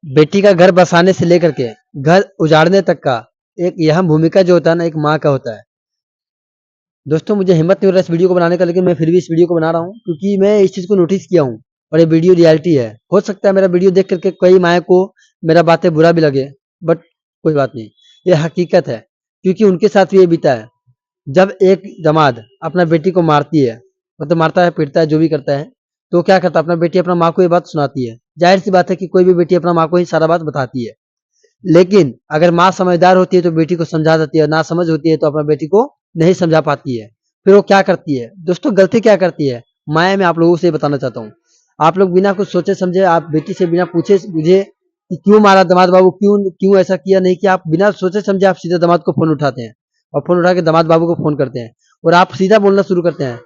बेटी का घर बसाने से लेकर के घर उजाड़ने तक का एक यह भूमिका जो होता है ना, एक माँ का होता है। दोस्तों मुझे हिम्मत नहीं हो रहा इस वीडियो को बनाने का, लेकिन मैं फिर भी इस वीडियो को बना रहा हूँ क्योंकि मैं इस चीज़ को नोटिस किया हूँ और ये वीडियो रियलिटी है। हो सकता है मेरा वीडियो देख करके कई माँ को मेरा बातें बुरा भी लगे, बट कोई बात नहीं, ये हकीकत है क्योंकि उनके साथ भी ये बीता है। जब एक दामाद अपना बेटी को मारती है, मतलब मारता है, पीटता है, जो भी करता है, तो क्या करता है, अपना बेटी अपना माँ को ये बात सुनाती है। जाहिर सी बात है कि कोई भी बेटी अपना माँ को ही सारा बात बताती है। लेकिन अगर माँ समझदार होती है तो बेटी को समझा देती है, ना समझ होती है तो अपना बेटी को नहीं समझा पाती है। फिर वो क्या करती है दोस्तों, गलती क्या करती है माया में, आप लोगों से बताना चाहता हूँ। आप लोग बिना कुछ सोचे समझे, आप बेटी से बिना पूछे बुझे कि क्यों मारा दामाद बाबू, क्यों क्यों ऐसा किया नहीं किया, आप बिना सोचे समझे आप सीधे दामाद को फोन उठाते हैं और फोन उठा के दामाद बाबू को फोन करते हैं और आप सीधा बोलना शुरू करते हैं,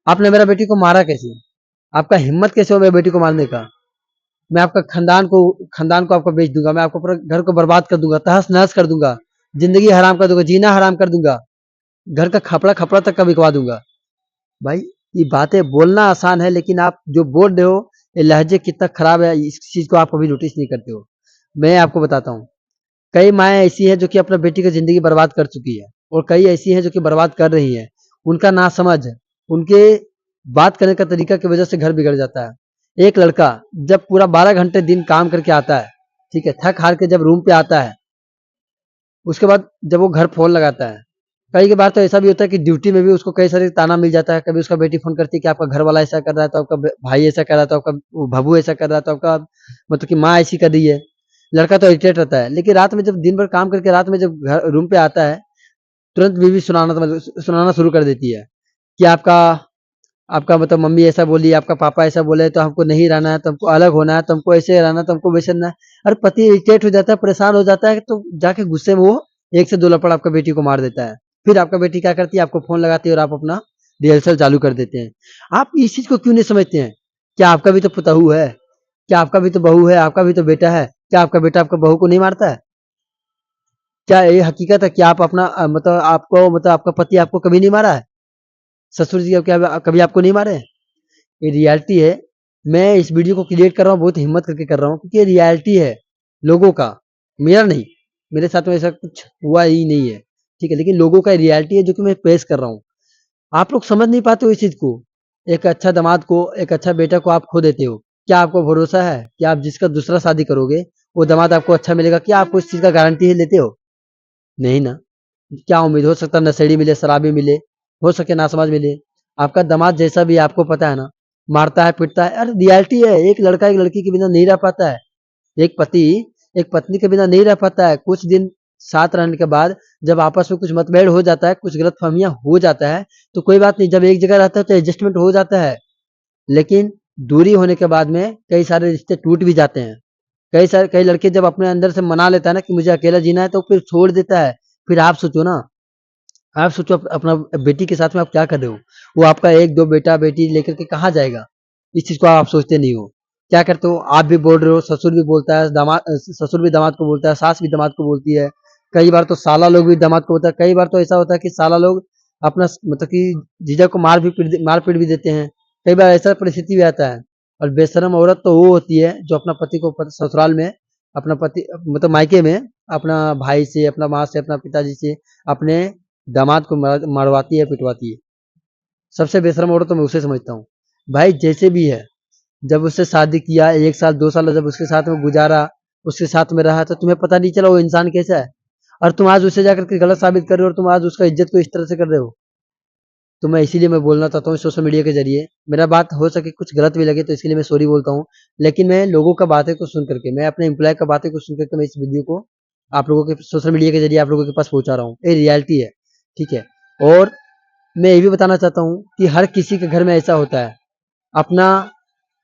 आपने मेरा बेटी को मारा कैसे, आपका कैसे हो मेरी बेटी को मारने का, मैं आपका खानदान को आपको बेच दूंगा, मैं आपको पूरा घर को बर्बाद कर दूंगा, तहस नहस कर दूंगा, जिंदगी हराम कर दूंगा, जीना हराम कर दूंगा, घर का खपड़ा खपड़ा तक का बिकवा दूंगा। भाई ये बातें बोलना आसान है, लेकिन आप जो बोल रहे हो ये लहजे कितना खराब है, इस चीज को आप कभी नोटिस नहीं करते हो। मैं आपको बताता हूँ, कई माएँ ऐसी हैं जो कि अपना बेटी की ज़िंदगी बर्बाद कर चुकी है और कई ऐसी हैं जो कि बर्बाद कर रही हैं। उनका नासमझ, उनके बात करने का तरीका की वजह से घर बिगड़ जाता है। एक लड़का जब पूरा 12 घंटे दिन काम करके आता है, ठीक है, थक हार के जब रूम पे आता है, उसके बाद जब वो घर फ़ोन लगाता है, कई बार तो ऐसा भी होता है कि ड्यूटी में भी उसको कई सारे ताना मिल जाता है। कभी उसका बेटी फ़ोन करती है कि आपका घर वाला ऐसा कर रहा है, तो आपका भाई ऐसा कर रहा है, तो आपका वो भब्बू ऐसा कर रहा है, तो आपका मतलब कि माँ ऐसी कर रही है। लड़का तो इरिटेट रहता है, लेकिन रात में जब दिन भर काम करके रात में जब घर रूम पे आता है, तुरंत बीवी सुनाना शुरू कर देती है कि आपका आपका मतलब मम्मी ऐसा बोली, आपका पापा ऐसा बोले, तो हमको नहीं रहना है, तो हमको अलग होना है, तो हमको ऐसे रहना है, तो हमको वैसे रहना है। अरे पति इरिटेट हो जाता है, परेशान हो जाता है, तो जाके गुस्से में वो एक से दो लपड़ आपका बेटी को मार देता है। फिर आपका बेटी क्या करती है, आपको फोन लगाती है और आप अपना रिहर्सल चालू कर देते हैं। आप इस चीज को क्यों नहीं समझते हैं? क्या आपका भी तो पुतहू है, क्या आपका भी तो बहू है, आपका भी तो बेटा है, क्या आपका बेटा आपका बहू को नहीं मारता है? क्या ये हकीकत है कि आप अपना मतलब आपको मतलब आपका पति आपको कभी नहीं मारा है? ससुर जी क्या कभी आपको नहीं मारे? ये रियलिटी है। मैं इस वीडियो को क्रिएट कर रहा हूँ बहुत हिम्मत करके कर रहा हूँ क्योंकि ये रियलिटी है लोगों का, मेरा नहीं। मेरे साथ में ऐसा कुछ हुआ ही नहीं है, ठीक है, लेकिन लोगों का रियलिटी है जो कि मैं पेश कर रहा हूँ। आप लोग समझ नहीं पाते हो इस चीज को। एक अच्छा दामाद को, एक अच्छा बेटा को आप खो देते हो। क्या आपको भरोसा है कि आप जिसका दूसरा शादी करोगे वो दामाद आपको अच्छा मिलेगा? क्या आपको इस चीज का गारंटी है लेते हो? नहीं ना। क्या उम्मीद, हो सकता है नशेड़ी मिले, शराबी मिले, हो सके नासमझ मिले। आपका दामाद जैसा भी है, आपको पता है ना, मारता है, पीटता है। अरे रियलिटी है, एक लड़का एक लड़की के बिना नहीं रह पाता है, एक पति एक पत्नी के बिना नहीं रह पाता है। कुछ दिन साथ रहने के बाद जब आपस में कुछ मतभेद हो जाता है, कुछ गलतफहमियां हो जाता है, तो कोई बात नहीं, जब एक जगह रहता है तो एडजस्टमेंट हो जाता है। लेकिन दूरी होने के बाद में कई सारे रिश्ते टूट भी जाते हैं। कई लड़के जब अपने अंदर से मना लेता है ना कि मुझे अकेला जीना है, तो फिर छोड़ देता है। फिर आप सोचो ना, आप सोचो अपना बेटी के साथ में आप क्या कर रहे हो? वो आपका एक दो बेटा बेटी लेकर के कहाँ जाएगा? इस चीज को आप सोचते नहीं हो। क्या करते हो, आप भी बोल रहे हो, ससुर भी बोलता है, दामाद ससुर भी दामाद को बोलता है, सास भी दामाद को बोलती है। कई बार तो साला लोग भी दामाद को बोलता है। कई बार तो ऐसा होता है कि साला लोग अपना मतलब कि जीजा को मार पीट भी देते हैं। कई बार ऐसा परिस्थिति भी आता है। और बेशरम औरत तो वो होती है जो अपना पति को ससुराल में, अपना पति मतलब मायके में, अपना भाई से, अपना माँ से, अपना पिताजी से, अपने दामाद को मरवाती है, पिटवाती है। सबसे बेशरम औरत तो मैं उसे समझता हूँ। भाई जैसे भी है, जब उससे शादी किया, 1 साल 2 साल जब उसके साथ में गुजारा, उसके साथ में रहा, तो तुम्हें पता नहीं चला वो इंसान कैसा है? और तुम आज उसे जाकर के गलत साबित कर रहे हो और तुम आज उसका इज्जत को इस तरह से कर रहे हो। तो मैं इसीलिए मैं बोलना चाहता हूँ सोशल मीडिया के ज़रिए, मेरा बात हो सके कुछ गलत भी लगे तो इसके लिए मैं सॉरी बोलता हूँ। लेकिन मैं लोगों का बातें को सुन करके, मैं अपने एम्प्लॉय का बातें को सुन करके मैं इस वीडियो को आप लोगों के सोशल मीडिया के ज़रिए आप लोगों के पास पहुँचा रहा हूँ। ये रियलिटी है, ठीक है? और मैं ये भी बताना चाहता हूँ कि हर किसी के घर में ऐसा होता है। अपना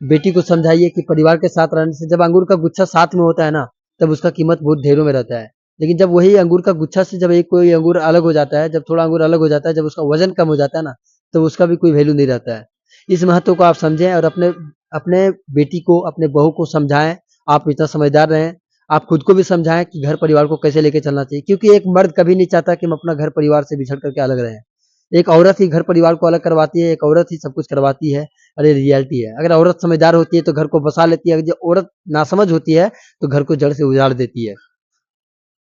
बेटी को समझाइए कि परिवार के साथ रहने से, जब अंगूर का गुच्छा साथ में होता है ना, तब उसका कीमत बहुत ढेरों में रहता है। लेकिन जब वही अंगूर का गुच्छा से जब एक कोई अंगूर अलग हो जाता है, जब थोड़ा अंगूर अलग हो जाता है, जब उसका वजन कम हो जाता है ना, तो उसका भी कोई वैल्यू नहीं रहता है। इस महत्व को आप समझें और अपने अपने बेटी को, अपने बहू को समझाएं। आप इतना समझदार रहें, आप खुद को भी समझाएं कि घर परिवार को कैसे लेके चलना चाहिए, क्योंकि एक मर्द कभी नहीं चाहता कि हम अपना घर परिवार से बिछड़ करके अलग रहें। एक औरत ही घर परिवार को अलग करवाती है, एक औरत ही सब कुछ करवाती है और ये रियलिटी है। अगर औरत समझदार होती है तो घर को बसा लेती है, अगर जो औरत नासमझ होती है तो घर को जड़ से उजाड़ देती है।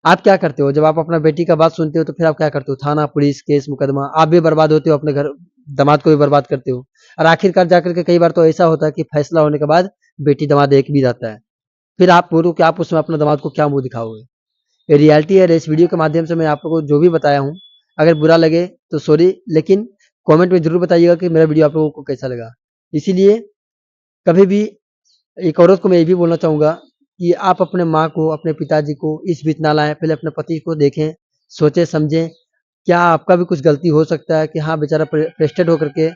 आप क्या करते हो जब आप अपना बेटी का बात सुनते हो तो फिर आप क्या करते हो? थाना, पुलिस, केस, मुकदमा, आप भी बर्बाद होते हो, अपने घर दामाद को भी बर्बाद करते हो और आखिरकार जाकर के कई बार तो ऐसा होता है कि फैसला होने के बाद बेटी दामाद एक भी जाता है। फिर आप बोलो कि आप उसमें अपने दामाद को क्या मुँह दिखाओगे? ये रियलिटी है। इस वीडियो के माध्यम से मैं आप लोगों को जो भी बताया हूँ, अगर बुरा लगे तो सॉरी, लेकिन कमेंट में ज़रूर बताइएगा कि मेरा वीडियो आप लोगों को कैसा लगा। इसीलिए कभी भी एक औरत को मैं ये भी बोलना चाहूँगा कि आप अपने माँ को, अपने पिताजी को इस बीच ना लाएँ, पहले अपने पति को देखें, सोचें-समझें, क्या आपका भी कुछ गलती हो सकता है कि हाँ, बेचारा फ्रस्ट्रेट होकर के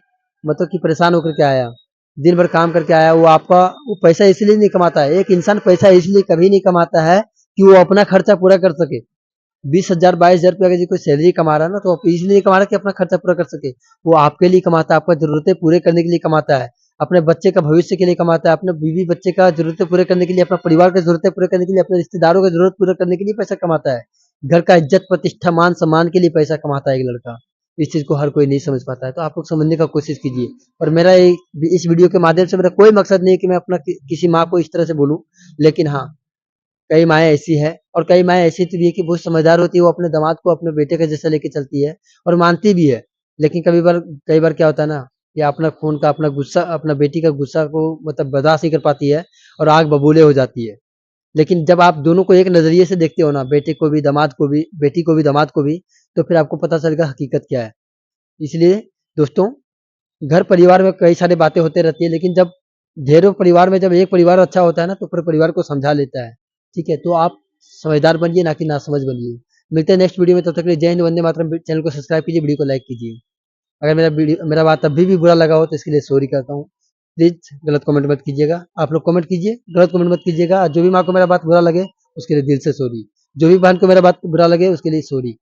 मतलब कि परेशान होकर के आया, दिन भर काम करके आया, वो पैसा इसलिए नहीं कमाता है, एक इंसान पैसा इसलिए कभी नहीं कमाता है कि वो अपना खर्चा पूरा कर सके। 20,000 22,000 रुपए अगर कोई सैलरी कमा रहा है ना, तो वो इसलिए नहीं कमा रहा कि अपना खर्चा पूरा कर सके। वो आपके लिए कमाता है, आपका ज़रूरतें पूरे करने के लिए कमाता है, अपने बच्चे का भविष्य के लिए कमाता है, अपने बीवी बच्चे का ज़रूरतें पूरे करने के लिए, अपना परिवार की ज़रूरतें पूरे करने के लिए, अपने रिश्तेदारों की ज़रूरत पूरा करने के लिए पैसा कमाता है। घर का इज़्ज़त, प्रतिष्ठा, मान-सम्मान के लिए पैसा कमाता है एक लड़का। इस चीज़ को हर कोई नहीं समझ पाता है, तो आप लोग समझने का कोशिश कीजिए। और मेरा ये इस वीडियो के माध्यम से मेरा कोई मकसद नहीं है कि मैं अपना किसी माँ को इस तरह से बोलूँ, लेकिन हाँ, कई माएँ ऐसी हैं और कई माएँ ऐसी तो भी है कि बहुत समझदार होती है, वो अपने दामाद को अपने बेटे के जैसा लेके चलती है और मानती भी है। लेकिन कई बार क्या होता है ना कि अपना खून का अपना गुस्सा अपना बेटी का गुस्सा को मतलब बर्दाश्त नहीं कर पाती है और आग बबूले हो जाती है। लेकिन जब आप दोनों को एक नज़रिए से देखते हो ना, बेटे को भी, दामाद को भी, बेटी को भी, दामाद को भी, तो फिर आपको पता चलेगा हकीकत क्या है। इसलिए दोस्तों, घर परिवार में कई सारी बातें होते रहती है, लेकिन जब ढेरों परिवार में जब एक परिवार अच्छा होता है ना, तो पूरे परिवार को समझा लेता है। ठीक है? तो आप समझदार बनिए, ना कि नासमझ बनिए। मिलते हैं नेक्स्ट वीडियो में, तब तक के लिए जय हिंद, वंदे मातरम। चैनल को सब्सक्राइब कीजिए, वीडियो को लाइक कीजिए। अगर मेरा बात अभी भी बुरा लगा हो तो इसके लिए सॉरी कहता हूँ। प्लीज़ गलत कमेंट मत कीजिएगा। आप लोग कमेंट कीजिए, गलत कमेंट मत कीजिएगा। जो भी माँ को मेरा बात बुरा लगे, उसके लिए दिल से सॉरी। जो भी बहन को मेरा बात बुरा लगे, उसके लिए सॉरी।